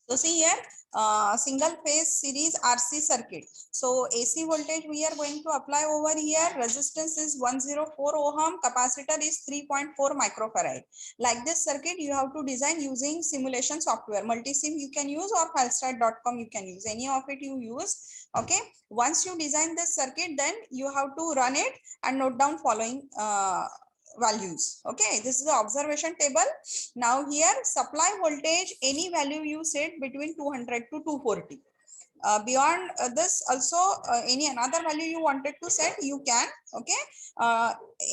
So see here, single phase series RC circuit. So AC voltage we are going to apply over here. Resistance is 104 ohm. Capacitor is 3.4 microfarad. Like this circuit, you have to design using simulation software. Multisim you can use, or filestat.com you can use. Any of it you use. Okay. Once you design this circuit, then you have to run it and note down following values. Okay, this is the observation table. Now here supply voltage, any value you set between 200 to 240. Beyond this also, any another value you wanted to set, you can. Okay,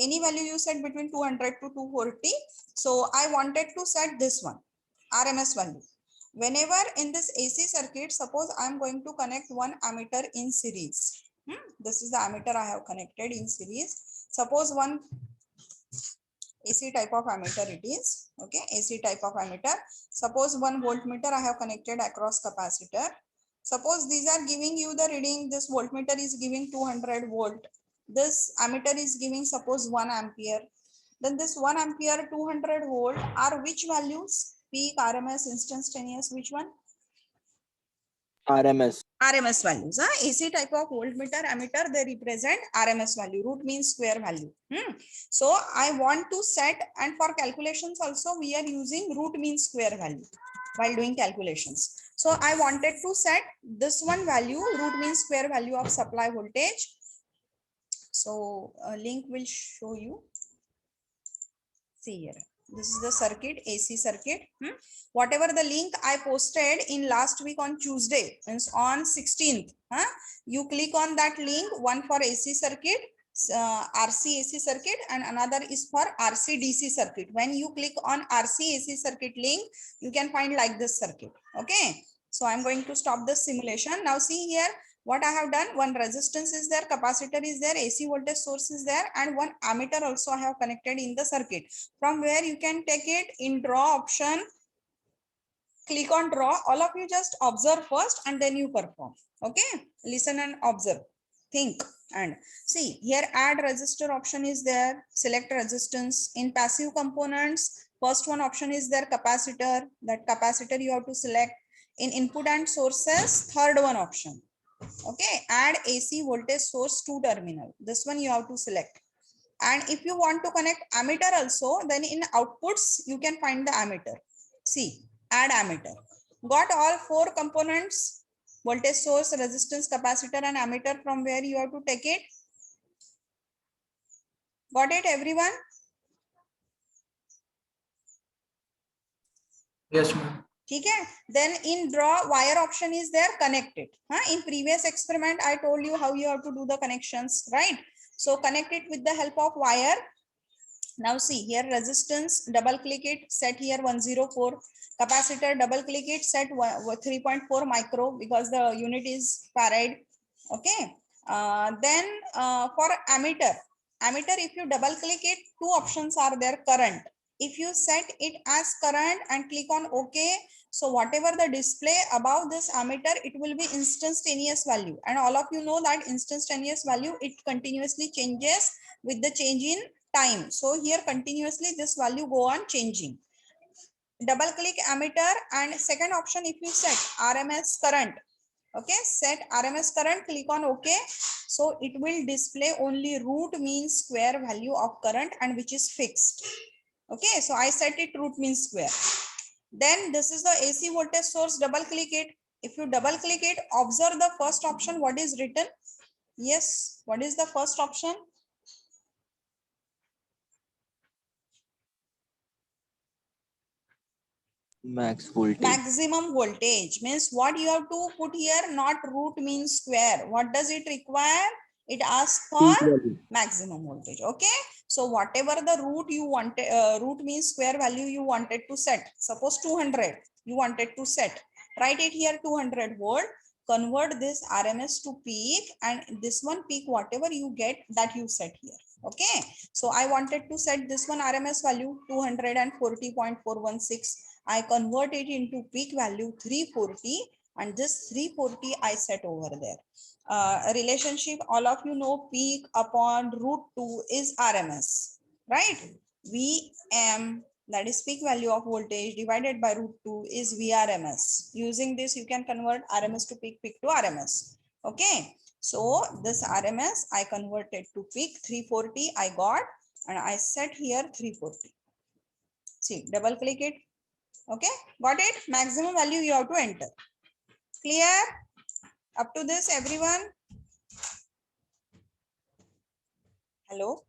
any value you set between 200 to 240. So I wanted to set this one, RMS value. Whenever in this AC circuit, suppose I am going to connect one ammeter in series. This is the ammeter I have connected in series. Suppose one AC type of ammeter it is. Okay, AC type of ammeter. Suppose one voltmeter I have connected across capacitor. Suppose these are giving you the reading. This voltmeter is giving 200 volt. This ammeter is giving suppose 1 ampere. Then this 1 ampere 200 volt are which values? Peak, RMS, instantaneous, which one? RMS. RMS values. AC type of voltmeter, ammeter, they represent RMS value. Root means square value. So I want to set, and for calculations also we are using root means square value while doing calculations. So I wanted to set this one value, root means square value of supply voltage. So a link will show you. See here. This is the circuit, AC circuit. Whatever the link I posted in last week on Tuesday, means on 16th, you click on that link, one for AC circuit, RC AC circuit, and another is for RC DC circuit. When you click on RC AC circuit link, you can find like this circuit. Okay. So I'm going to stop this simulation. Now see here, what I have done, one resistance is there, capacitor is there, AC voltage source is there, and one ammeter also I have connected in the circuit. From where you can take it in draw option, click on draw. All of you just observe first and then you perform. Okay, listen and observe, think and see. Here add resistor option is there, select resistance. In passive components, first one option is there, capacitor. That capacitor you have to select. In input and sources, third one option. Okay, add AC voltage source to terminal. This one you have to select. And if you want to connect ammeter also, then in outputs you can find the ammeter. See, add ammeter. Got all four components: voltage source, resistance, capacitor, and ammeter. From where you have to take it. Got it, everyone? Yes, ma'am. ठीक है. Then in draw, wire option is there, connect it. In previous experiment I told you how you have to do the connections, right? So connect it with the help of wire. Now see here, resistance, double click it, set here 104. Capacitor, double click it, set 3.4 micro because the unit is farad. Okay. Then for ammeter, if you double click it, two options are there. Current, if you set it as current and click on OK, so whatever the display above this ammeter, it will be instantaneous value. And all of you know that instantaneous value, it continuously changes with the change in time. So here continuously this value go on changing. Double click ammeter, and second option, if you set RMS current, okay, set RMS current, click on OK. So it will display only root means square value of current, and which is fixed. Okay, so I set it root means square. Then this is the AC voltage source, double click it. If you double click it, observe the first option, what is written. Yes, what is the first option? Max voltage. Maximum voltage means what you have to put here, not root means square. What does it require? It asks for maximum voltage. Okay, so whatever the root you wanted, root means square value you wanted to set. Suppose 200 you wanted to set, write it here 200 volt. Convert this RMS to peak, and this one peak, whatever you get, that you set here. Okay, so I wanted to set this one RMS value 240.416. I convert it into peak value 340, and this 340 I set over there. Relationship, all of you know, peak upon root 2 is RMS, right? VM that is peak value of voltage divided by root 2 is VRMS. Using this, you can convert RMS to peak, peak to RMS. Okay. So this RMS I converted to peak 340 I got, and I set here 340. See, double click it. Okay, got it? Maximum value you have to enter. Clear? Up to this, everyone? Hello?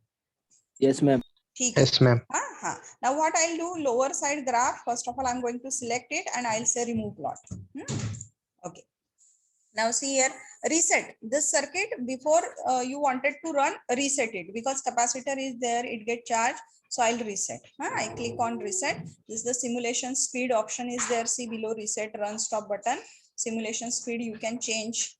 Yes, ma'am. Yes, ma'am. Now what I'll do, lower side graph, first of all, I'm going to select it and I'll say remove plot. Okay. Now see here, reset this circuit. Before you wanted to run, reset it because capacitor is there, it get charged. So I'll reset. I click on reset. This is the simulation speed option is there. See below reset run stop button. Simulation speed you can change.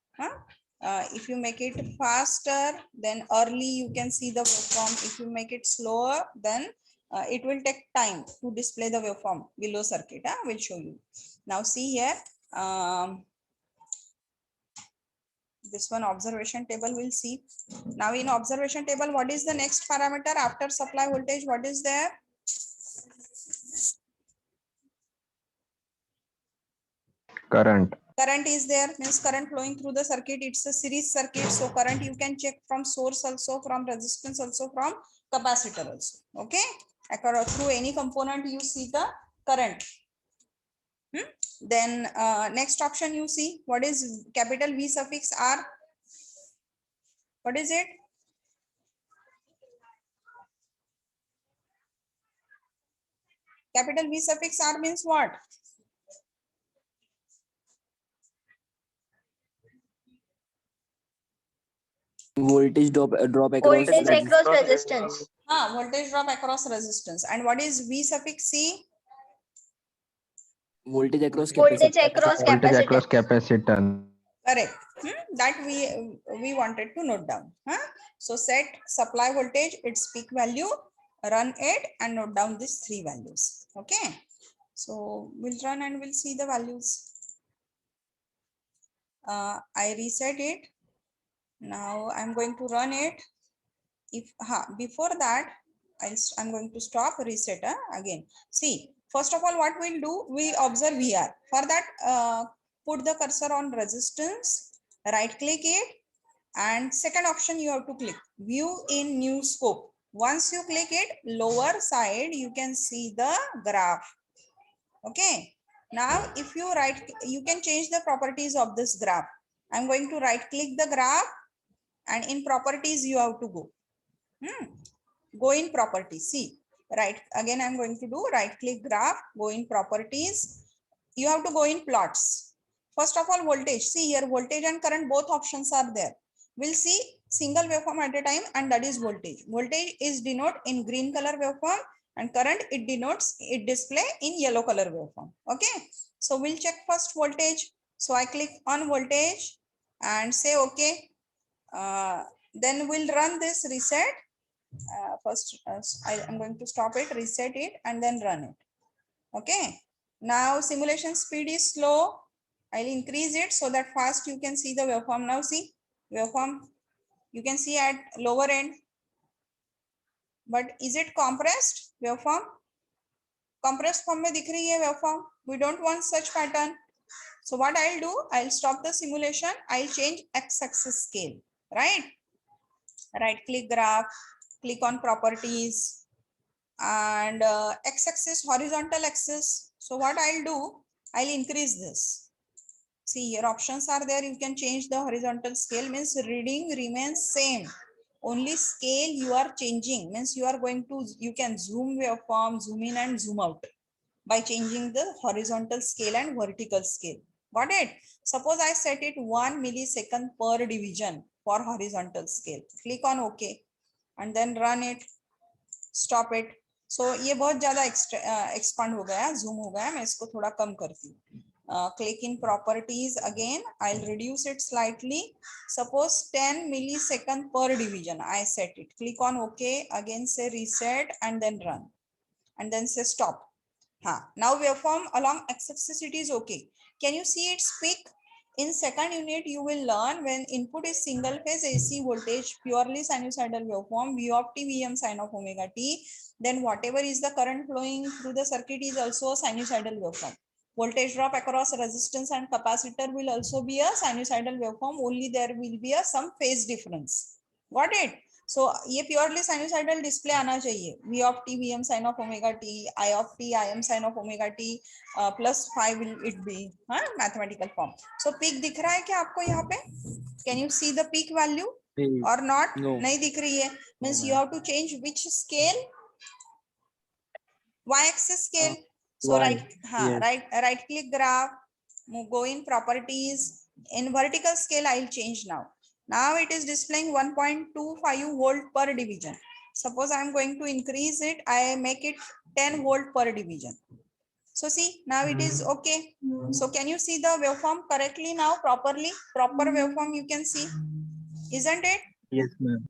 If you make it faster, then early you can see the waveform. If you make it slower, then it will take time to display the waveform below circuit. Will show you. Now see here. This one observation table will see. Now in observation table, what is the next parameter after supply voltage? What is there? Current. Current is there, means current flowing through the circuit. It's a series circuit, so current you can check from source also, from resistance also, from capacitor also. Okay, through any component you see the current. Then next option you see, what is capital V suffix R? What is it? Capital V suffix R means what? Voltage drop across Voltage resistance. across resistance. Voltage drop across resistance. And what is V suffix C? Voltage across Voltage capacitance. across Voltage across capacitance. capacitance. Correct. That we wanted to note down. So set supply voltage, its peak value, run it and note down these three values. Okay. So we'll run and we'll see the values. I reset it. Now I'm going to run it. If before that, I'm going to stop reset again. See, first of all, what we'll do, we observe VR. For that, put the cursor on resistance, right click it, and second option you have to click view in new scope. Once you click it, lower side you can see the graph. Okay. Now if you you can change the properties of this graph. I'm going to right click the graph, and in properties you have to go. Go in properties. See, right again I'm going to do right click graph, go in properties. You have to go in plots. First of all, voltage. See here, voltage and current, both options are there. We'll see single waveform at a time, and that is voltage. Voltage is denoted in green color waveform, and current it display in yellow color waveform. Okay, so we'll check first voltage. So I click on voltage and say okay. Then we'll run this reset. First I am going to stop it, reset it, and then run it. Okay. Now simulation speed is slow. I'll increase it so that fast you can see the waveform. Now see waveform, you can see at lower end. But is it compressed waveform? Compressed form में दिख रही है waveform. We don't want such pattern. So what I'll do, I'll stop the simulation. I'll change x-axis scale. Right click graph, click on properties, and x-axis horizontal axis. So what I'll do, I'll increase this. See here options are there. You can change the horizontal scale, means reading remains same. Only scale you are changing, means you are going to, you can zoom waveform, zoom in and zoom out by changing the horizontal scale and vertical scale. Got it? Suppose I set it 1 millisecond per division for horizontal scale. Click on OK and then run it. Stop it. So ये बहुत ज़्यादा expand हो गया, zoom हो गया. मैं इसको थोड़ा कम करती हूँ. Click in properties again. I'll reduce it slightly. Suppose 10 millisecond per division. I set it. Click on OK. Again say reset and then run. And then say stop. Now waveform along x-axis it is okay. Can you see its peak? In second unit, you will learn when input is single phase AC voltage, purely sinusoidal waveform, V of t, Vm sin of omega t. Then whatever is the current flowing through the circuit is also a sinusoidal waveform. Voltage drop across resistance and capacitor will also be a sinusoidal waveform. Only there will be a some phase difference. Got it? So ये purely sinusoidal display आना चाहिए. V of t, Vm sin of omega t, I of t, Im sin of omega t. Plus 5 will it be mathematical form. So peak दिख रहा है क्या आपको यहाँ पे? Can you see the peak value or not? No. नहीं दिख रही है. Means you have to change which scale? Y-axis scale. So Y, right, yes. right click graph, go in properties. In vertical scale, I'll change now. Now it is displaying 1.25 volt per division. Suppose I'm going to increase it. I make it 10 volt per division. So see, now it is okay. So can you see the waveform correctly now, properly? Proper waveform you can see, isn't it? Yes, ma'am.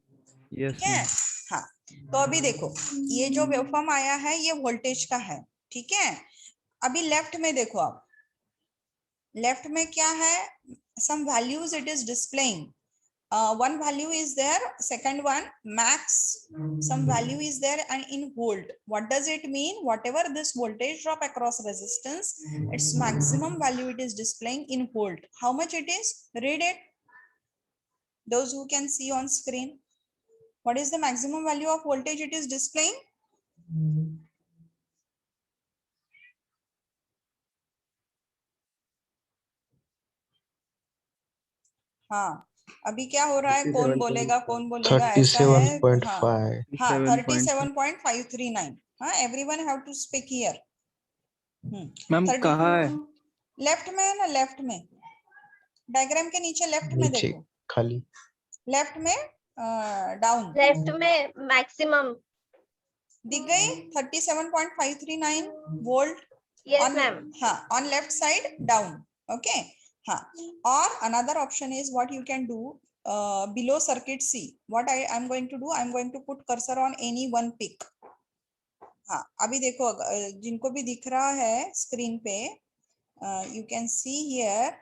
Yes, ठीक है. ma'am. हाँ, तो अभी देखो ये जो waveform आया है ये वोल्टेज का है. ठीक है. अभी लेफ्ट में देखो आप, लेफ्ट में क्या है, some values it is displaying. One value is there, second one max, some value is there, and in volt. What does it mean? Whatever this voltage drop across resistance, its maximum value it is displaying in volt. How much it is? Read it, those who can see on screen. What is the maximum value of voltage it is displaying? हाँ, अभी क्या हो रहा है, कौन बोलेगा, कौन बोलेगा, ऐसा है. हाँ 37.5. हाँ 37.5. 37.539. हाँ, everyone have to speak here. Ma'am 30 कहाँ है? लेफ्ट में है ना, लेफ्ट में डायग्राम के नीचे लेफ्ट में नीचे देखो, खाली. लेफ्ट में डाउन लेफ्ट में मैक्सिमम. दिख गई 37.539 वोल्ट. Yes ma'am. हाँ, on left side down. Okay. हाँ, or another option is what you can do below circuit C. What I am going to do, I am going to put cursor on any one peak. हाँ, अभी देखो जिनको भी दिख रहा है screen पे, you can see here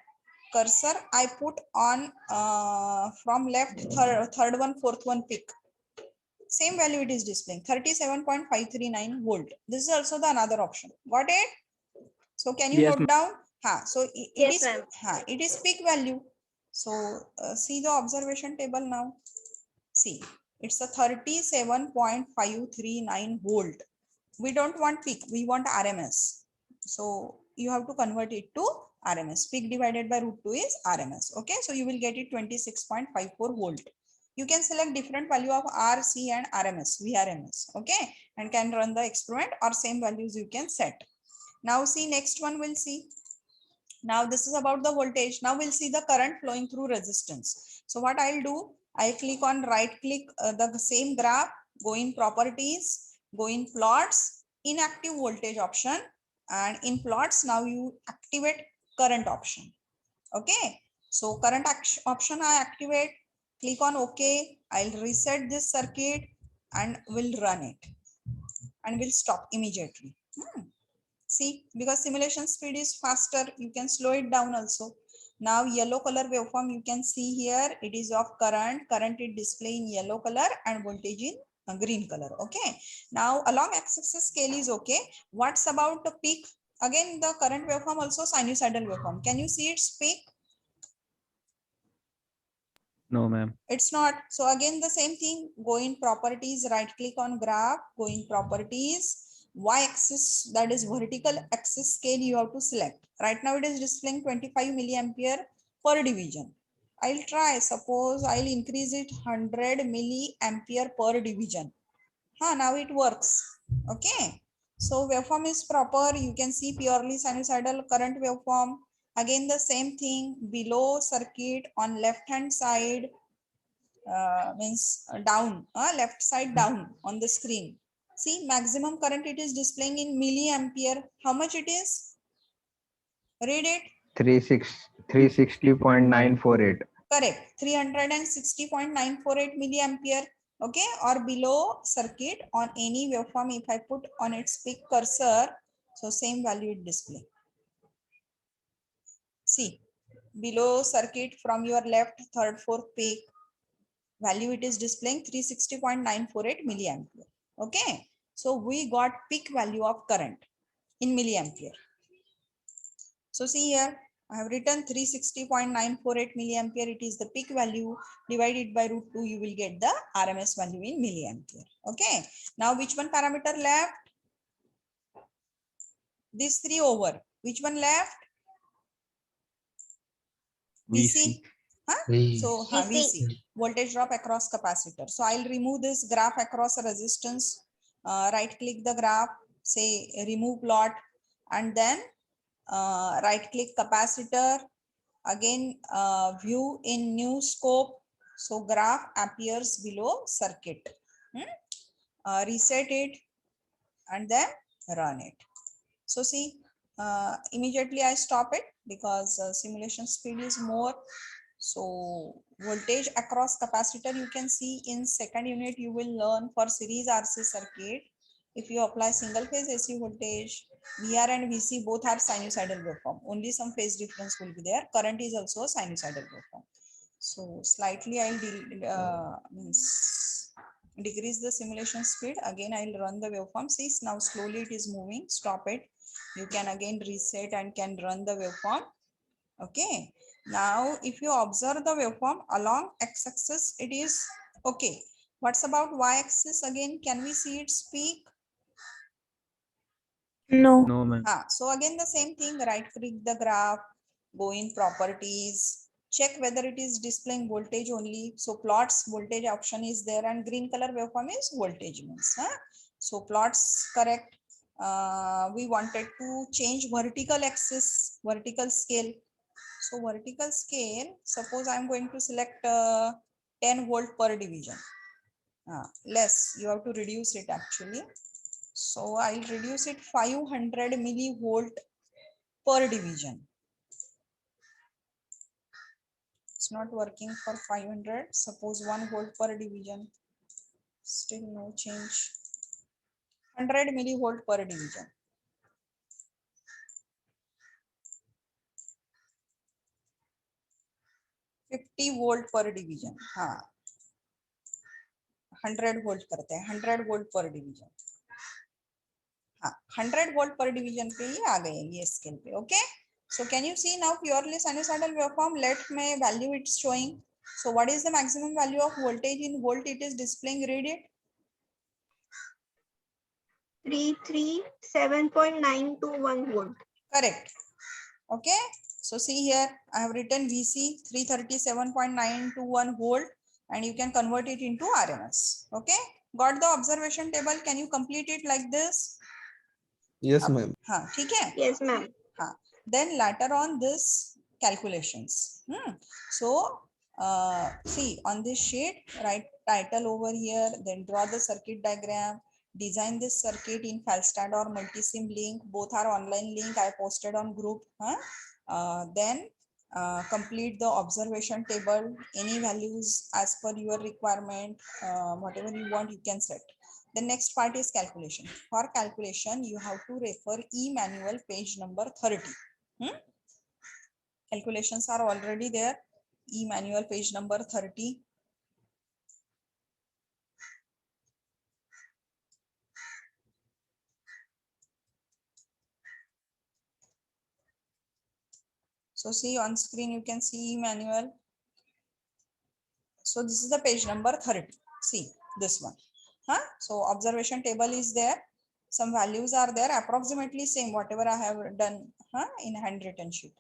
cursor I put on from left third one, fourth one peak. Same value it is displaying 37.539 volt. This is also the another option. Got it? So can you Yes, note down? So it Yes, is ma'am. it is peak value. So see the observation table now. See, it's a 37.539 volt. We don't want peak, we want RMS. So you have to convert it to RMS. Peak divided by root 2 is RMS. Okay, so you will get it 26.54 volt. You can select different value of R, C and RMS, VRMS. Okay, and can run the experiment or same values you can set. Now see, next one we'll see. Now this is about the voltage. Now we'll see the current flowing through resistance. So what I'll do, I click on right click the same graph, go in properties, go in plots, inactive voltage option, and in plots now you activate current option. Okay, so current option I activate, click on OK. I'll reset this circuit and will run it and will stop immediately. See, because simulation speed is faster, you can slow it down also. Now yellow color waveform you can see here, it is of current. Current is display in yellow color and voltage in green color. Okay. Now along axis scale is okay. What's about the peak? Again, the current waveform also sinusoidal waveform. Can you see its peak? No, ma'am. It's not. So again, the same thing, go in properties, right click on graph, go in properties, y-axis, that is vertical axis scale you have to select. Right now it is displaying 25 milliampere per division. I'll try, suppose I'll increase it 100 milliampere per division. Now it works. Okay. So waveform is proper. You can see purely sinusoidal current waveform. Again, the same thing below circuit on left hand side, means down, left side down on the screen. See, maximum current it is displaying in milliampere. How much it is? Read it. 360.948. Correct. 360.948 milliampere. Okay. Or below circuit on any waveform, if I put on its peak cursor, so same value it display. See, below circuit from your left, third, fourth peak value, it is displaying 360.948 milliampere. Okay, so we got peak value of current in milliampere. So see here, I have written 360.948 milliampere. It is the peak value, divided by root 2. You will get the RMS value in milliampere. Okay. Now which one parameter left? These three over. Which one left? VC. Huh? So VC. VC, voltage drop across capacitor. So I'll remove this graph across a resistance. Right click the graph, say remove plot, and then right click capacitor. Again, view in new scope. So graph appears below circuit. Reset it and then run it. So see, immediately I stop it because simulation speed is more. So voltage across capacitor, you can see in second unit you will learn for series RC circuit. If you apply single phase AC voltage, VR and VC both are sinusoidal waveform. Only some phase difference will be there. Current is also a sinusoidal waveform. So slightly I'll decrease the simulation speed. Again, I'll run the waveform. See, now slowly it is moving. Stop it. You can again reset and can run the waveform. Okay. Now, if you observe the waveform along x-axis, it is okay. What's about y-axis again? Can we see its peak? No. No, ma'am. So again, the same thing, right click the graph, go in properties, check whether it is displaying voltage only. So plots voltage option is there and green color waveform is voltage means. So plots correct. We wanted to change vertical axis, vertical scale. So vertical scale, suppose I'm going to select 10 volt per division. Less, you have to reduce it actually. So I'll reduce it 500 millivolt per division. It's not working for 500. Suppose 1 volt per division. Still no change. 100 millivolt per division. $50 per division. 100 volt करते हैं. 100 volt per division. 100 volt per division पे ही आ गए ये scale पे. Okay. So can you see now purely sinusoidal waveform? Let me value it's showing. So what is the maximum value of voltage in volt? It is displaying. Read it. 337.921 volt. Correct. Okay. So see here, I have written VC 337.921 volt, and you can convert it into RMS. Okay. Got the observation table? Can you complete it like this? Yes, ma'am. ठीक है. Yes, ma'am. Then later on this calculations. So see on this sheet, write title over here, then draw the circuit diagram, design this circuit in Falstad or Multisim link. Both are online link I posted on group. Then complete the observation table, any values as per your requirement, whatever you want you can set. The next part is calculation. For calculation, you have to refer e-manual page number 30. Calculations are already there. E-manual page number 30. So see on screen, you can see e-manual. So this is the page number 30. See this one. So observation table is there. Some values are there, approximately same whatever I have done in handwritten sheet.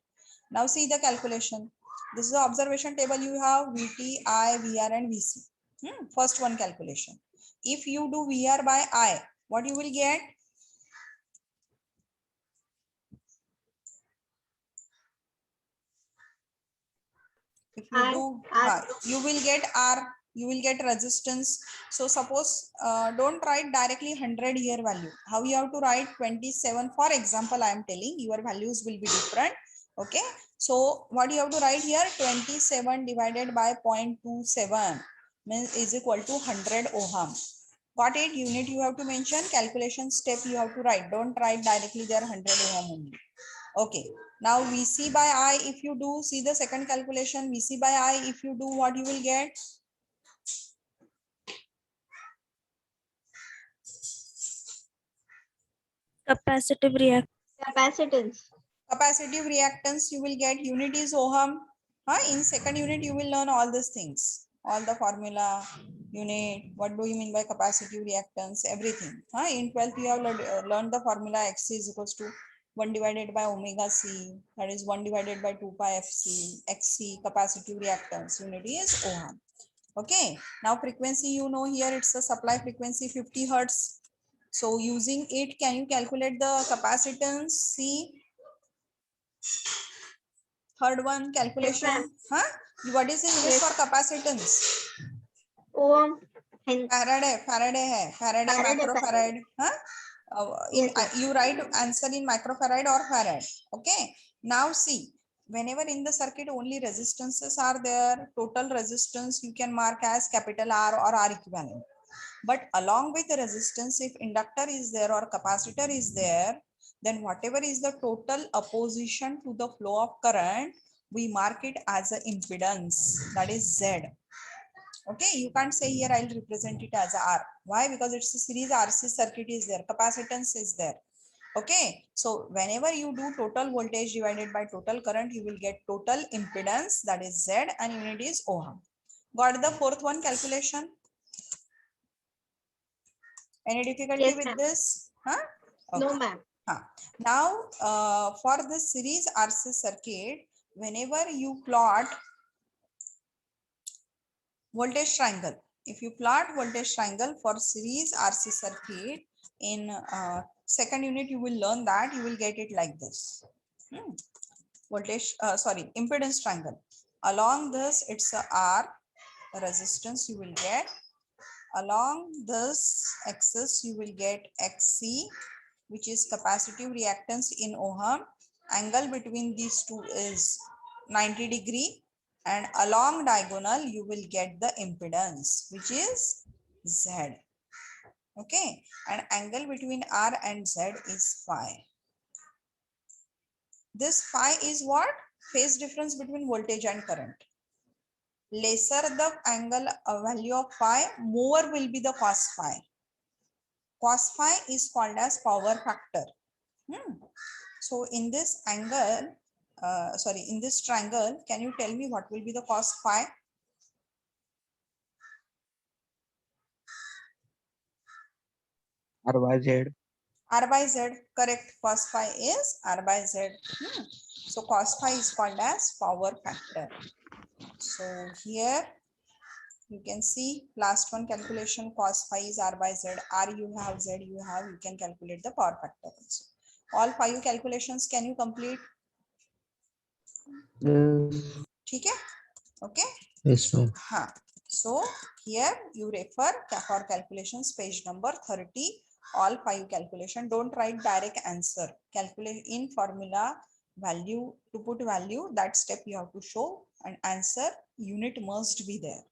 Now see the calculation. This is the observation table. You have VT, I, VR and VC. First one calculation. If you do VR by I, what you will get? If you do, you will get R, you will get resistance. So suppose don't write directly 100 here value. How you have to write 27? For example, I am telling your values will be different. Okay. So what you have to write here? 27 divided by 0.27 means is equal to 100 ohm. Got it? Unit you have to mention. Calculation step you have to write. Don't write directly there 100 ohm only. Okay. Now VC by I, if you do, see the second calculation, VC by I, if you do, what you will get? Capacitive react. Capacitance. Capacitive reactance, you will get unit is ohm. In second unit, you will learn all these things, all the formula, unit, what do you mean by capacitive reactance, everything. In 12th, you have learned the formula XC is equals to 1 divided by omega C, that is 1 divided by 2 pi FC, XC, capacitive reactance, unit is ohm. Okay, now frequency, you know, here it's a supply frequency 50 hertz. So using it, can you calculate the capacitance? See, third one calculation. What is the unit for capacitance? Ohm. Hen. Faraday, Faraday, Farad, microfarad. Yes. You write answer in microfarad or farad. Okay. Now see, whenever in the circuit only resistances are there, total resistance you can mark as capital R or R equivalent. But along with the resistance, if inductor is there or capacitor is there, then whatever is the total opposition to the flow of current, we mark it as an impedance, that is Z. Okay, you can't say here I'll represent it as a R. Why? Because it's a series RC circuit is there, capacitance is there. Okay, so whenever you do total voltage divided by total current, you will get total impedance, that is Z, and unit is ohm. Got the fourth one calculation? Any difficulty Yes, with ma'am. this? No, Okay. ma'am. Now, for the series RC circuit, whenever you plot voltage triangle, if you plot voltage triangle for series RC circuit in second unit, you will learn that you will get it like this. Voltage, sorry, impedance triangle. Along this, it's a R resistance you will get. Along this axis, you will get XC, which is capacitive reactance in ohm. Angle between these two is 90 degree, and along diagonal you will get the impedance, which is Z. Okay, and angle between R and Z is phi. This phi is what? Phase difference between voltage and current. Lesser the angle value of phi, more will be the cos phi. Cos phi is called as power factor. So in this angle, in this triangle, can you tell me what will be the cos phi? R by Z. R by Z, correct. Cos phi is R by Z. So cos phi is called as power factor. So here you can see last one calculation, cos phi is R by Z. R you have, Z you have, you can calculate the power factor also. All 5 calculations can you complete? Yes. Okay? Okay. Yes, ma'am. So here you refer for calculations page number 30, all 5 calculation. Don't write direct answer. Calculate in formula value, to put value, that step you have to show, and answer unit must be there.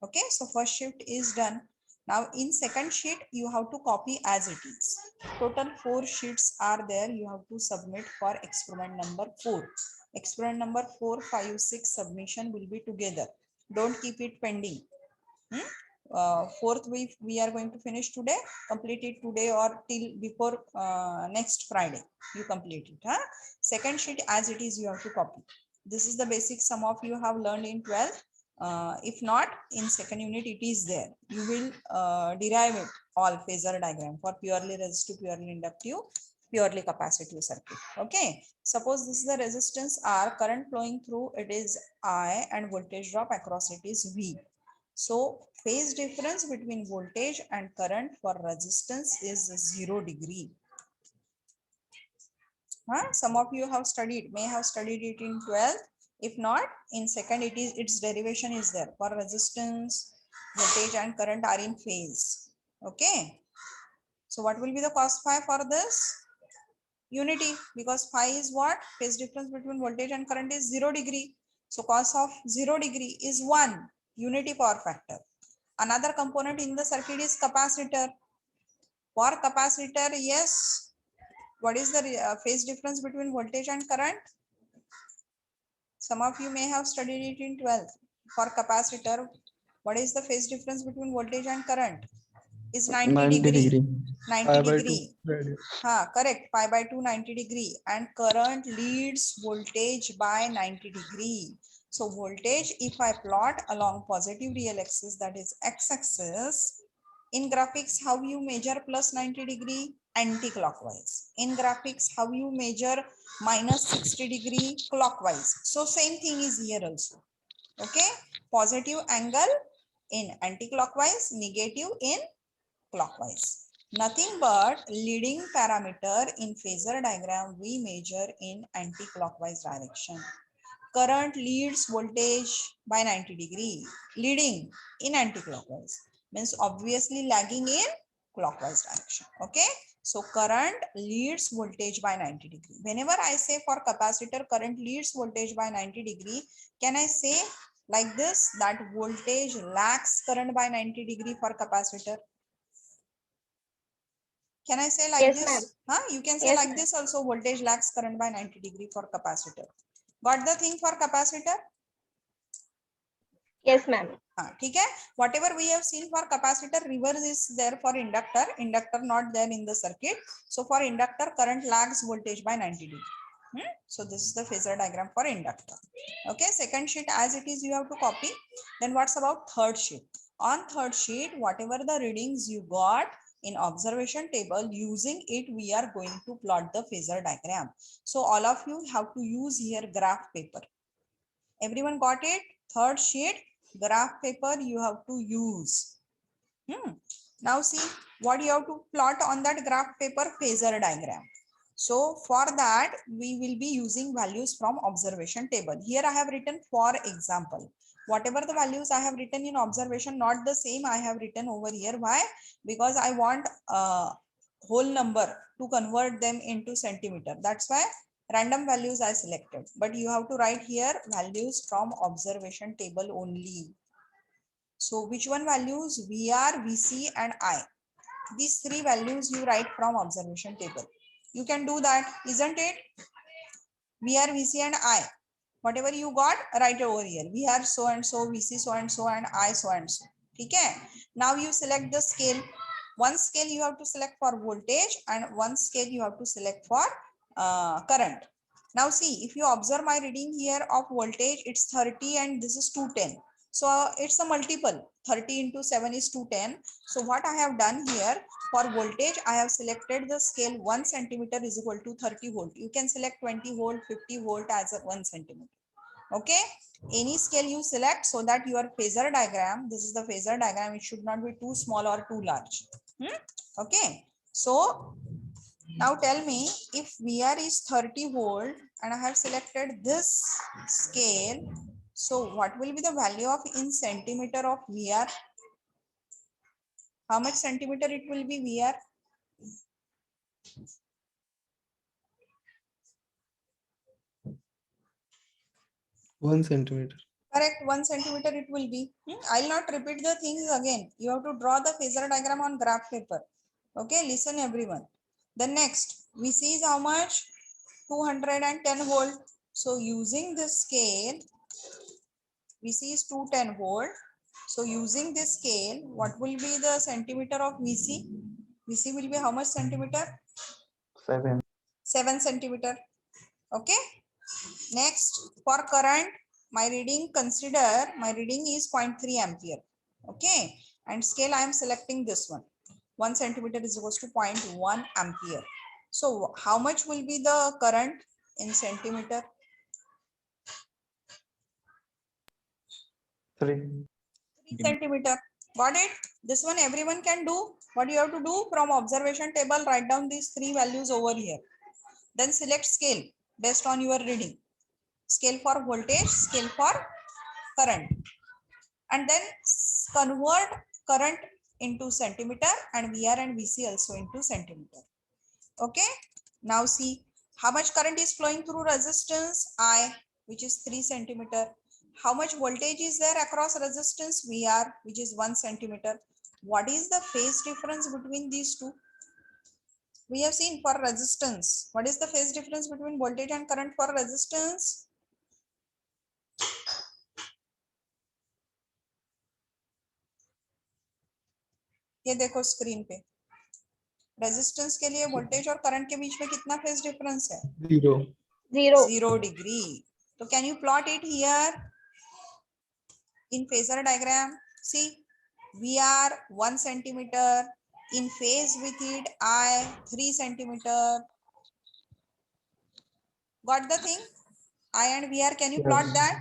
Okay, so first shift is done. Now in second sheet, you have to copy as it is. Total 4 sheets are there. You have to submit for experiment number 4. Experiment number 4, 5, 6 submission will be together. Don't keep it pending. Fourth we are going to finish today. Complete it today or till before next Friday. You complete it. Second sheet as it is, you have to copy. This is the basic sum of you have learned in 12th. If not, in second unit it is there. You will derive it all phasor diagram for purely resistive, purely inductive, purely capacitive circuit. Okay, suppose this is the resistance R, current flowing through it is I, and voltage drop across it is V. So phase difference between voltage and current for resistance is 0 degree. Some of you have studied, may have studied it in 12th. If not, in second it is, its derivation is there. For resistance, voltage and current are in phase. Okay. So what will be the cos phi for this? Unity, because phi is what? Phase difference between voltage and current is 0 degree. So cos of 0 degree is 1, unity power factor. Another component in the circuit is capacitor. For capacitor, yes, What is the phase difference between voltage and current? Some of you may have studied it in 12th. For capacitor, what is the phase difference between voltage and current? Is 90 degree. 90 Pi by 2 degree. radius. Correct. Pi by 2, 90 degree. And current leads voltage by 90 degree. So voltage, if I plot along positive real axis, that is x-axis, in graphics, how you measure plus 90 degree? Anti-clockwise. In graphics, how you measure minus 60 degree? Clockwise. So same thing is here also. Okay. Positive angle in anti-clockwise, negative in clockwise. Nothing but leading parameter in phasor diagram we measure in anti-clockwise direction. Current leads voltage by 90 degree. Leading in anti-clockwise means obviously lagging in clockwise direction. Okay. So current leads voltage by 90 degree. Whenever I say for capacitor current leads voltage by 90 degree, can I say like this, that voltage lags current by 90 degree for capacitor? Can I say like Yes, this? You can say Yes, like ma'am. this also, voltage lags current by 90 degree for capacitor. Got the thing for capacitor? Yes, ma'am. ठीक है. Whatever we have seen for capacitor, reverse is there for inductor. Inductor not there in the circuit. So for inductor, current lags voltage by 90 degree. So this is the phasor diagram for inductor. Okay, second sheet as it is you have to copy. Then what's about third sheet? On third sheet, whatever the readings you got in observation table, using it we are going to plot the phasor diagram. So all of you have to use here graph paper. Everyone got it? Third sheet, graph paper you have to use. Now see what you have to plot on that graph paper, phasor diagram. So for that we will be using values from observation table. Here I have written for example. Whatever the values I have written in observation, not the same I have written over here. Why? Because I want whole number to convert them into centimeter. That's why random values I selected. But you have to write here values from observation table only. So which one values? VR, VC and I. These three values you write from observation table. You can do that, isn't it? VR, VC and I. Whatever you got, write over here. VR so and so, VC so and so, and I so and so. Okay. Now you select the scale. One scale you have to select for voltage and one scale you have to select for current. Now see, if you observe my reading here of voltage, it's 30 and this is 210. So it's a multiple. 30 into 7 is 210. So what I have done here for voltage, I have selected the scale 1 centimeter is equal to 30 volt. You can select 20 volt, 50 volt as a 1 centimeter. Okay. Any scale you select so that your phasor diagram, this is the phasor diagram, it should not be too small or too large. Okay. So now tell me, if VR is 30 volt and I have selected this scale, so what will be the value of in centimeter of VR? How much centimeter it will be VR? One centimeter. Correct, 1 centimeter it will be. I'll not repeat the things again. You have to draw the phasor diagram on graph paper. Okay, listen everyone. The next, VC is how much? 210 volt. So using this scale, VC is 210 volt. So using this scale, what will be the centimeter of VC? VC will be how much centimeter? 7. 7 centimeter. Okay. Next, for current, my reading, consider my reading is 0.3 ampere. Okay. And scale I am selecting this one. 1 centimeter is equals to 0.1 ampere. So how much will be the current in centimeter? 3. 3 centimeter. Got it? This one everyone can do. What you have to do from observation table, write down these three values over here. Then select scale based on your reading. Scale for voltage, scale for current. And then convert current into centimeter and VR and VC also into centimeter. Okay. Now see how much current is flowing through resistance I, which is 3 centimeter. How much voltage is there across resistance VR, which is 1 centimeter. What is the phase difference between these two? We have seen for resistance. What is the phase difference between voltage and current for resistance? ये देखो screen पे, resistance के लिए voltage और current के बीच में कितना phase difference है? 0. 0. 0 degree. So can you plot it here in phasor diagram? See, VR 1 centimeter, in phase with it I 3 centimeter. Got the thing? I and VR, can you plot Yes. that?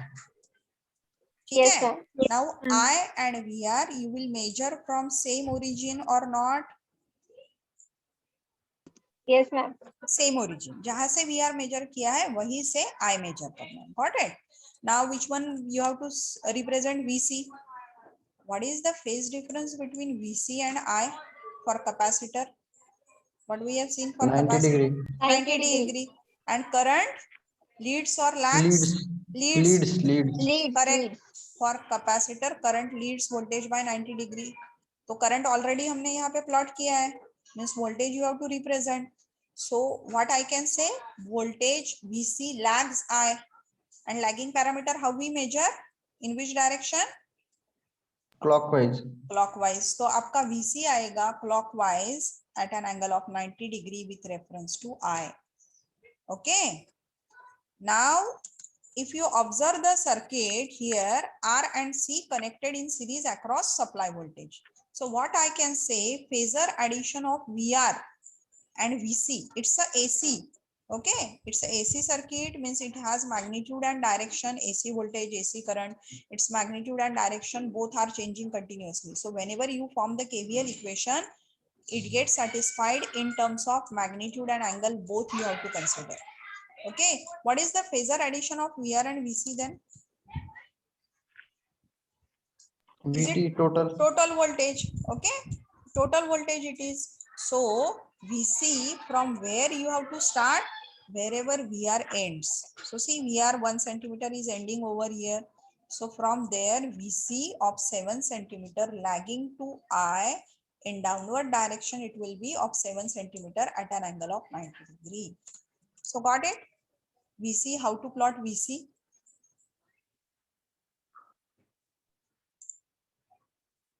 Yes, ठीक है? ma'am. Now I and VR, you will measure from same origin or not? Yes, ma'am. Same origin. जहां से VR measure किया है वहीं से I measure करना है. Got it? Now which one you have to represent VC? What is the phase difference between VC and I for capacitor? What we have seen for 90 capacitor? degree. 90 degree. And current leads or lags? Leads. Leads. Correct. Leads. For capacitor, current leads voltage by 90 degree. तो current already हमने यहाँ पे plot किया है. Means voltage you have to represent. So what I can say, voltage VC lags I, and lagging parameter how we measure, in which direction? Clockwise. Clockwise. तो आपका VC आएगा clockwise at an angle of 90 degree with reference to I. Okay. Now, if you observe the circuit here, R and C connected in series across supply voltage. So what I can say, phasor addition of VR and VC, it's a AC. Okay, it's a AC circuit, means it has magnitude and direction, AC voltage, AC current, its magnitude and direction both are changing continuously. So whenever you form the KVL equation, it gets satisfied in terms of magnitude and angle, both you have to consider. Okay, what is the phasor addition of VR and VC then? Is it VT total. total voltage? Okay, total voltage it is. So VC, from where you have to start? Wherever VR ends. So see, VR 1 centimeter is ending over here. So from there, VC of 7 centimeter lagging to I in downward direction, it will be of 7 centimeter at an angle of 90 degree. So got it? VC, how to plot VC?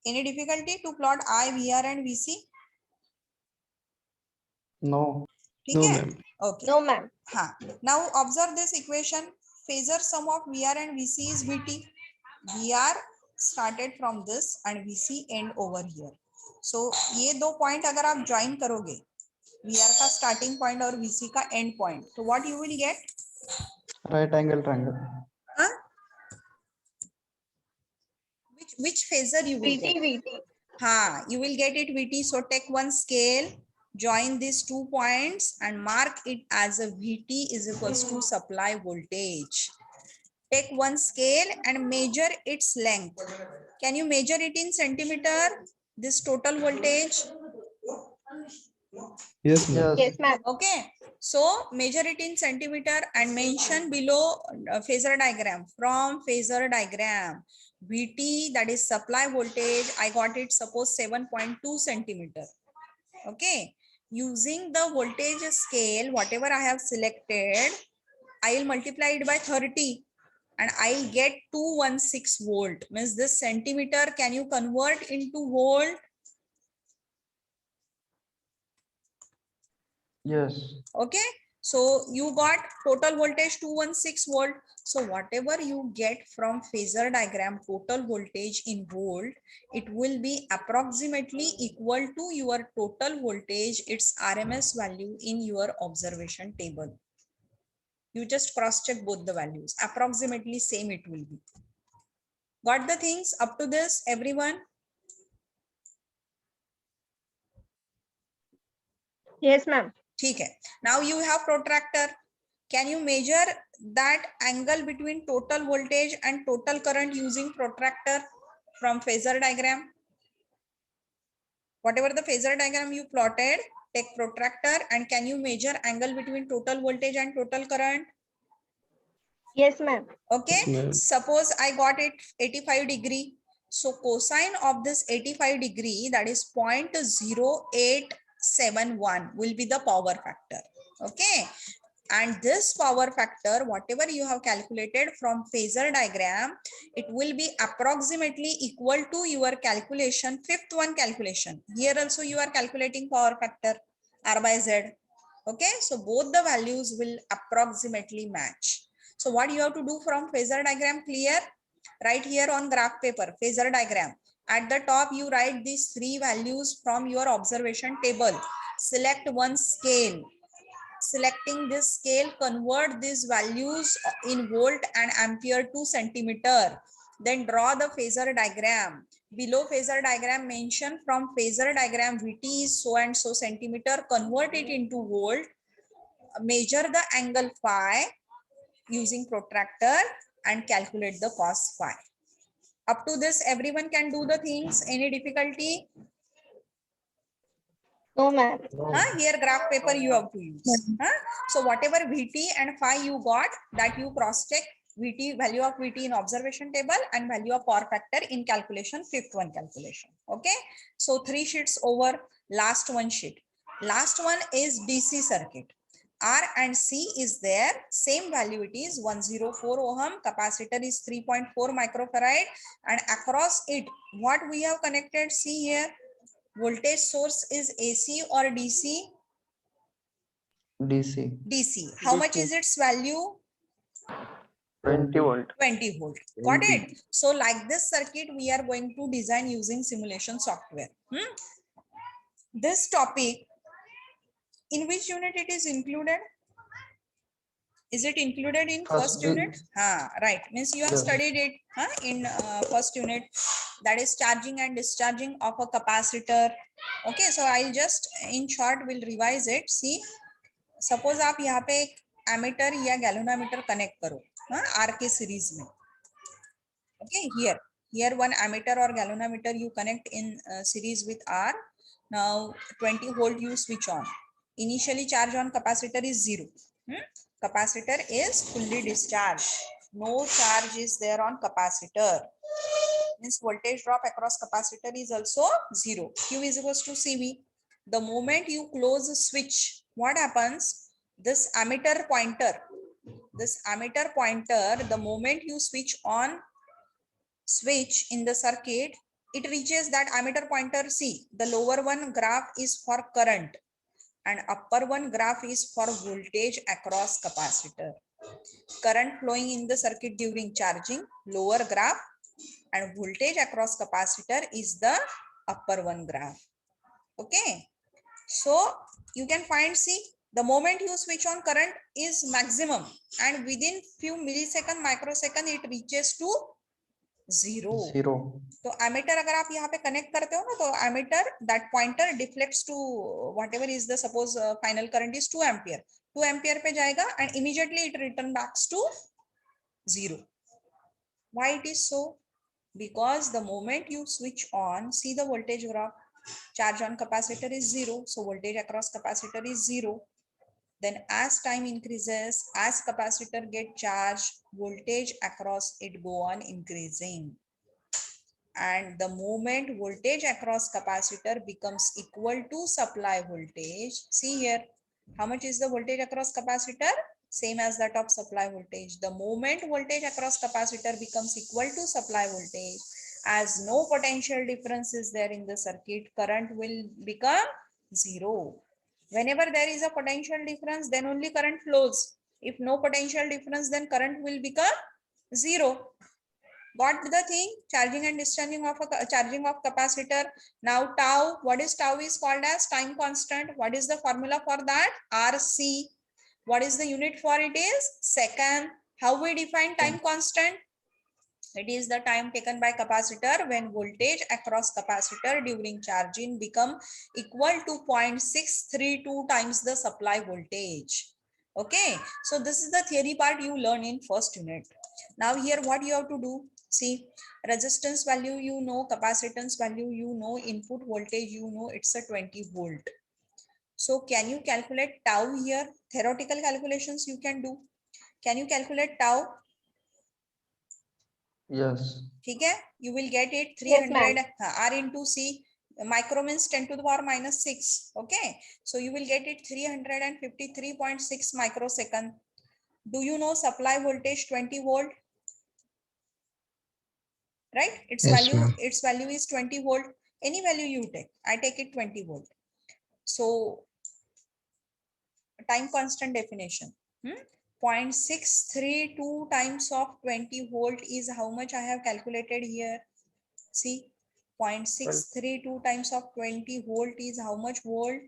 Any difficulty to plot I, VR and VC? No. ठीक No, है? ma'am. Okay. No, ma'am. हाँ. Now observe this equation. Phasor sum of VR and VC is VT. VR started from this and VC end over here. So ये दो point अगर आप join करोगे, VR का starting point और VC का end point, so what you will get? Right angle triangle. Huh? Which phasor you will get? VT. हाँ, you will get it VT. So take one scale, join these 2 points and mark it as a VT is equals to supply voltage. Take one scale and measure its length. Can you measure it in centimeter? This total voltage? Yes, ma'am. Yes, ma'am. Okay. So measure it in centimeter and mention below phasor diagram. From phasor diagram, VT, that is supply voltage, I got it suppose 7.2 centimeter. Okay. Using the voltage scale, whatever I have selected, I will multiply it by 30 and I'll get 216 volt. Means this centimeter, can you convert into volt? Yes. Okay. So you got total voltage 216 volt. So whatever you get from phasor diagram, total voltage in volt, it will be approximately equal to your total voltage, its RMS value in your observation table. You just cross check both the values. Approximately same it will be. Got the things up to this, everyone? Yes, ma'am. ठीक है. Now you have protractor. Can you measure that angle between total voltage and total current using protractor from phasor diagram? Whatever the phasor diagram you plotted, take protractor and can you measure angle between total voltage and total current? Yes, ma'am. Okay. Yes, ma'am. Suppose I got it 85 degree. So cosine of this 85 degree, that is 0.08 0.71 will be the power factor. Okay. And this power factor, whatever you have calculated from phasor diagram, it will be approximately equal to your calculation, fifth one calculation. Here also you are calculating power factor R by Z. Okay, so both the values will approximately match. So what you have to do from phasor diagram, clear? Right here on graph paper, phasor diagram. At the top, you write these three values from your observation table. Select one scale. Selecting this scale, convert these values in volt and ampere to centimeter. Then draw the phasor diagram. Below phasor diagram, mention from phasor diagram VT is so and so centimeter. Convert it into volt. Measure the angle phi using protractor and calculate the cos phi. Up to this, everyone can do the things. Any difficulty? No, ma'am. Here graph paper you have to use. So whatever VT and phi you got, that you cross check VT, value of VT in observation table and value of power factor in calculation, fifth one calculation. Okay. So 3 sheets over, last one sheet. Last one is DC circuit. R and C is there, same value it is 104 ohm, capacitor is 3.4 microfarad, and across it, what we have connected, see here, voltage source is AC or DC? DC. DC. How much is its value? 20 volt. 20 volt. Got it? So like this circuit, we are going to design using simulation software. This topic, in which unit it is included? Is it included in first unit? Right. Means you have Yes. studied it in first unit. That is charging and discharging of a capacitor. Okay. So I'll just in short will revise it. See, suppose आप यहाँ पे एक ammeter या galvanometer connect करो R के series में. Okay. Here one ammeter or galvanometer you connect in series with R. Now 20 volt you switch on. Initially charge on capacitor is 0. Capacitor is fully discharged. No charge is there on capacitor. Means voltage drop across capacitor is also 0. Q is equals to CV. The moment you close the switch, what happens? This ammeter pointer, the moment you switch on switch in the circuit, it reaches that ammeter pointer. See, the lower one graph is for current and upper one graph is for voltage across capacitor. Current flowing in the circuit during charging, lower graph, and voltage across capacitor is the upper one graph. Okay. So you can find, see, the moment you switch on, current is maximum and within few millisecond, microsecond, it reaches to 0. 0. तो ammeter अगर आप यहाँ पे connect करते हो ना, तो ammeter that pointer deflects to whatever is the suppose final current is 2 ampere. 2 ampere पे जाएगा and immediately it return backs to 0. Why it is so? Because the moment you switch on, see the voltage graph, charge on capacitor is 0, so voltage across capacitor is 0. Then as time increases, as capacitor get charged, voltage across it go on increasing. And the moment voltage across capacitor becomes equal to supply voltage, see here, how much is the voltage across capacitor? Same as that of supply voltage. The moment voltage across capacitor becomes equal to supply voltage, as no potential difference is there in the circuit, current will become 0. Whenever there is a potential difference, then only current flows. If no potential difference, then current will become 0. Got the thing? Charging and discharging of charging of capacitor. Now tau, what is tau is called as time constant. What is the formula for that? RC. What is the unit for it is second. How we define time constant? It is the time taken by capacitor when voltage across capacitor during charging become equal to 0.632 times the supply voltage. Okay, so this is the theory part you learn in first unit. Now here what you have to do, see, resistance value you know, capacitance value you know, input voltage you know, it's a 20 volt. So can you calculate tau here? Theoretical calculations you can do. Can you calculate tau? Yes. ठीक है, you will get it Yes, 300 R into C. Micro means 10 to the power minus 6. Okay, so you will get it 353.6 microsecond. Do you know supply voltage 20 volt? Right, its Yes, value ma'am. its value is 20 volt. Any value you take, I take it 20 volt. So time constant definition, 0.632 times of 20 volt is how much I have calculated here. See, 0.632 times of 20 volt is how much volt?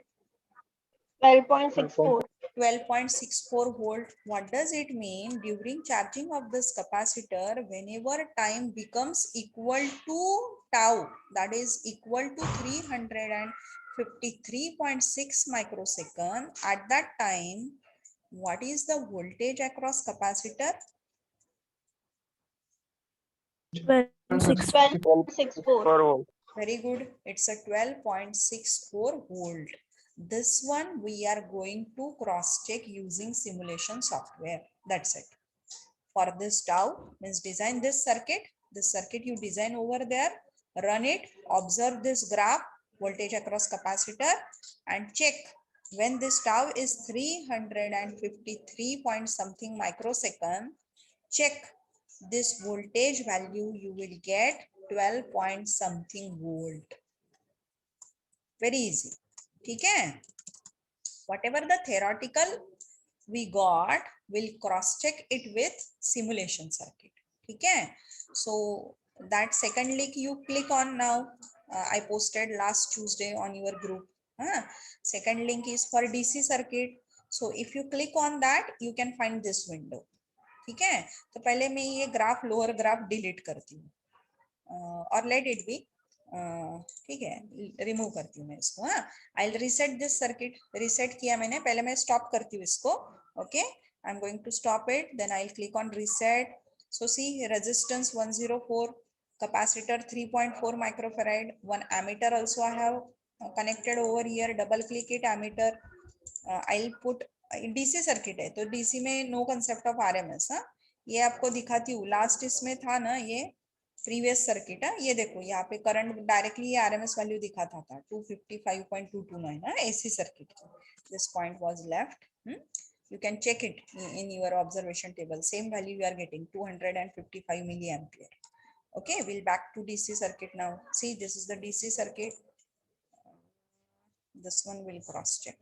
12.64. 12.64 volt. What does it mean? During charging of this capacitor, whenever time becomes equal to tau, that is equal to 353.6 microsecond, at that time, what is the voltage across capacitor? 12.6. 12.64. 4 volt. Very good. It's a 12.64 volt. This one we are going to cross check using simulation software. That's it. For this tau, means design this circuit. This circuit you design over there, run it, observe this graph, voltage across capacitor, and check when this tau is 353 point something microsecond. Check this voltage value, you will get 12 point something volt. Very easy. Okay, whatever the theoretical we got, we'll cross check it with simulation circuit. Okay, so that second link you click on now, I posted last Tuesday on your group. Second link is for DC circuit. So if you click on that, you can find this window. ठीक है, तो पहले मैं ये graph lower graph delete करती हूँ और let it be, ठीक है, रिमूव करती हूँ मैं इसको. हाँ, I will reset this circuit. Reset किया मैंने, पहले मैं स्टॉप करती हूँ इसको. Okay, I am going to stop it, then I will click on reset. So see, resistance 104, capacitor 3.4 microfarad, one ammeter also I have connected over here. Double click it, ammeter. I'll put DC circuit है तो DC में no concept of RMS. हाँ, ये आपको दिखाती हूँ. Last इसमें था ना ये प्रीवियस सर्किट है. ये देखो यहाँ पे करंट डायरेक्टली ये आरएमएस वैल्यू दिखाता था 255.229 है AC circuit. This point was left. You can check it in your observation table. Same value you are getting 255 milliampere. Okay, we'll back to DC circuit now. See, this is the DC circuit. This one will cross check.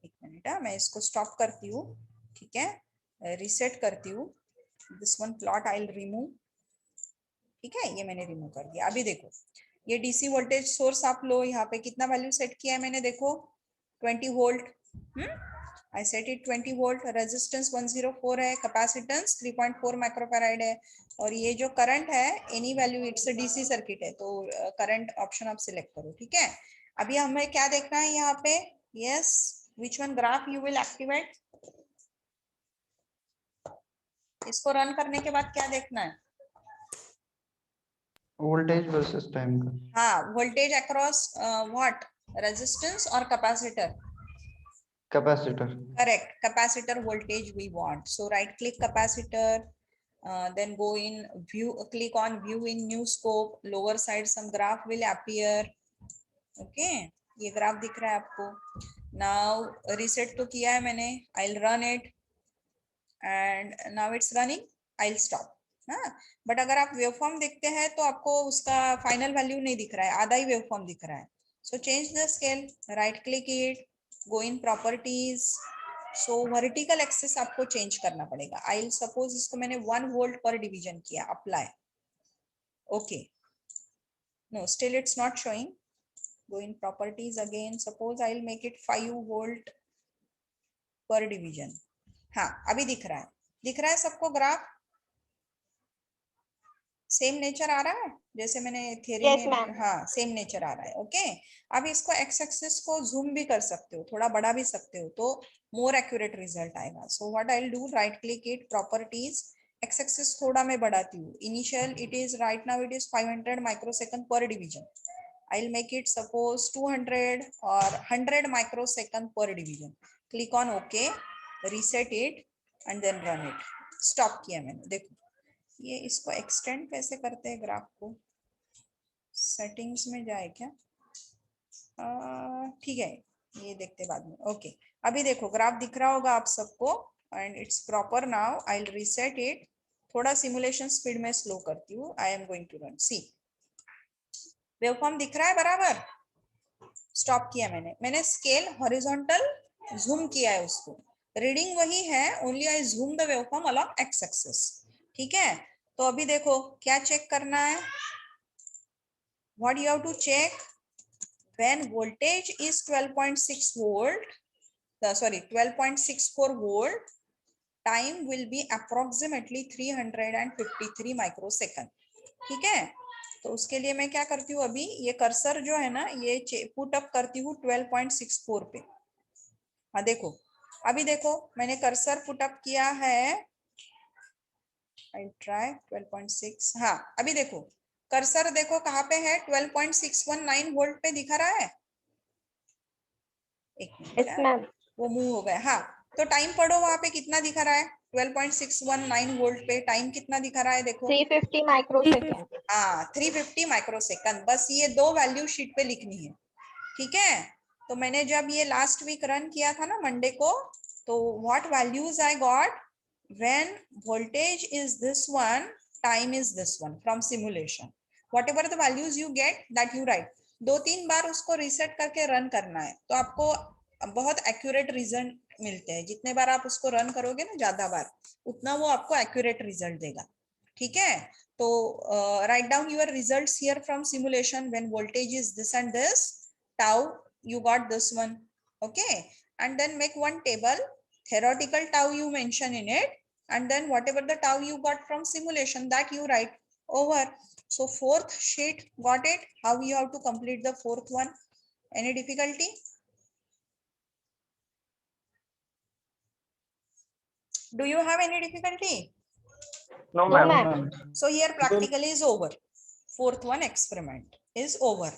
एक minute है, मैं इसको stop करती हूँ. ठीक है, reset करती हूँ. This one plot I will remove. ठीक है, ये मैंने रिमूव कर दिया. अभी देखो ये डीसी वोल्टेज सोर्स आप लो. यहाँ पे कितना वैल्यू सेट किया है मैंने, देखो 20 volt. I set it 20 volt. Resistance 104 है, कैपेसिटेंस 3.4 माइक्रोफैराड है, और ये जो करंट है any value, it's a DC circuit है तो करंट ऑप्शन आप सिलेक्ट करो. ठीक है, अभी हमें क्या देखना है यहाँ पे. Yes, which one graph you will activate? इसको रन करने के बाद क्या देखना है? वोल्टेज वर्सेस टाइम का. हाँ, वोल्टेज अक्रॉस व्हाट, रेजिस्टेंस और capacitor. Capacitor. Correct, capacitor voltage we want. So right click capacitor, then go in view, click on view in new scope. Lower side some graph will appear. Okay, ये graph दिख रहा है आपको. Now reset तो किया है मैंने. I'll run it and now it's running. I'll stop. हाँ, बट अगर आप वेवफॉर्म देखते हैं तो आपको उसका फाइनल वैल्यू नहीं दिख रहा है, आधा ही वेवफॉर्म दिख रहा है. So change the scale, right click it, go in properties. So vertical access आपको चेंज करना पड़ेगा. आई सपोज इसको मैंने 1 वोल्ट पर डिवीजन किया, apply. Okay, know still it's not showing. Go in properties again. Suppose I will make it 5 volt पर division. हाँ, अभी दिख रहा है. दिख रहा है सबको ग्राफ? सेम नेचर आ रहा है जैसे मैंने थियरी Yes, में. ma'am. हाँ, सेम नेचर आ रहा है. ओके, अब इसको एक्स एक्सिस को जूम भी कर सकते हो, थोड़ा बड़ा भी सकते हो, तो मोर एक्यूरेट रिजल्ट आएगा. So what I will do, right click it, properties, x axis थोड़ा मैं बढ़ाती हूँ. Initial it is right now it is 500 microsecond per division. I will make it suppose 200 और 100 microsecond per division. Click on okay, reset it and then run it. Stop किया मैंने. देखो ये इसको एक्सटेंड कैसे करते हैं ग्राफ को. सेटिंग्स में जाए क्या, ठीक है, ये देखते बाद में। ओके, अभी देखो ग्राफ दिख रहा होगा आप सबको and it's proper now. I will reset it. थोड़ा सिमुलेशन स्पीड में स्लो करती हूँ। I am going to run. See, waveform दिख रहा है बराबर? स्टॉप किया मैंने स्केल हॉरिजॉन्टल जूम किया है उसको। रीडिंग वही है, only I zoom the waveform along x axis. ठीक है, तो अभी देखो क्या चेक करना है। What you have to check? when voltage is 12.6 volt, 12.64 volt, time will be approximately 353 microsecond. ठीक है, तो उसके लिए मैं क्या करती हूँ, अभी ये कर्सर जो है ना, ये पुट अप करती हूँ 12.64 पे। हाँ देखो, अभी देखो मैंने कर्सर पुट अप किया है। I try 12.6। हाँ, अभी देखो कर्सर देखो कहाँ पे है, 12.619 वोल्ट पे दिखा रहा है। एक मिनट Yes, यार, ma'am. वो मूव हो गया। हाँ, तो टाइम पढ़ो वहां पे कितना दिखा रहा है, 12.619 वोल्ट पे टाइम कितना दिखा रहा है देखो। 350 microsecond. हाँ, 350 माइक्रोसेकंड। बस ये दो वैल्यू शीट पे लिखनी है। ठीक है, तो मैंने जब ये लास्ट वीक रन किया था ना मंडे को, तो what values I got when voltage is this one, time is this one from simulation. Whatever the values you get that you right. 2-3 बार उसको रीसेट करके रन करना है, तो आपको बहुत एक्यूरेट रिजल्ट मिलते हैं। जितने बार आप उसको रन करोगे ना, ज्यादा बार, उतना वो आपको एक्यूरेट रिजल्ट देगा। ठीक है, तो write down your results here from simulation. When voltage is this and this, tau you got this one. Okay, and then make one table. Theoretical tau you mention in it, and then whatever the tau you got from simulation, that you write over. So fourth sheet, got it? How you have to complete the fourth one? Any difficulty? Do you have any difficulty? No, No, ma'am. ma'am. So here practical is over. Fourth one experiment is over.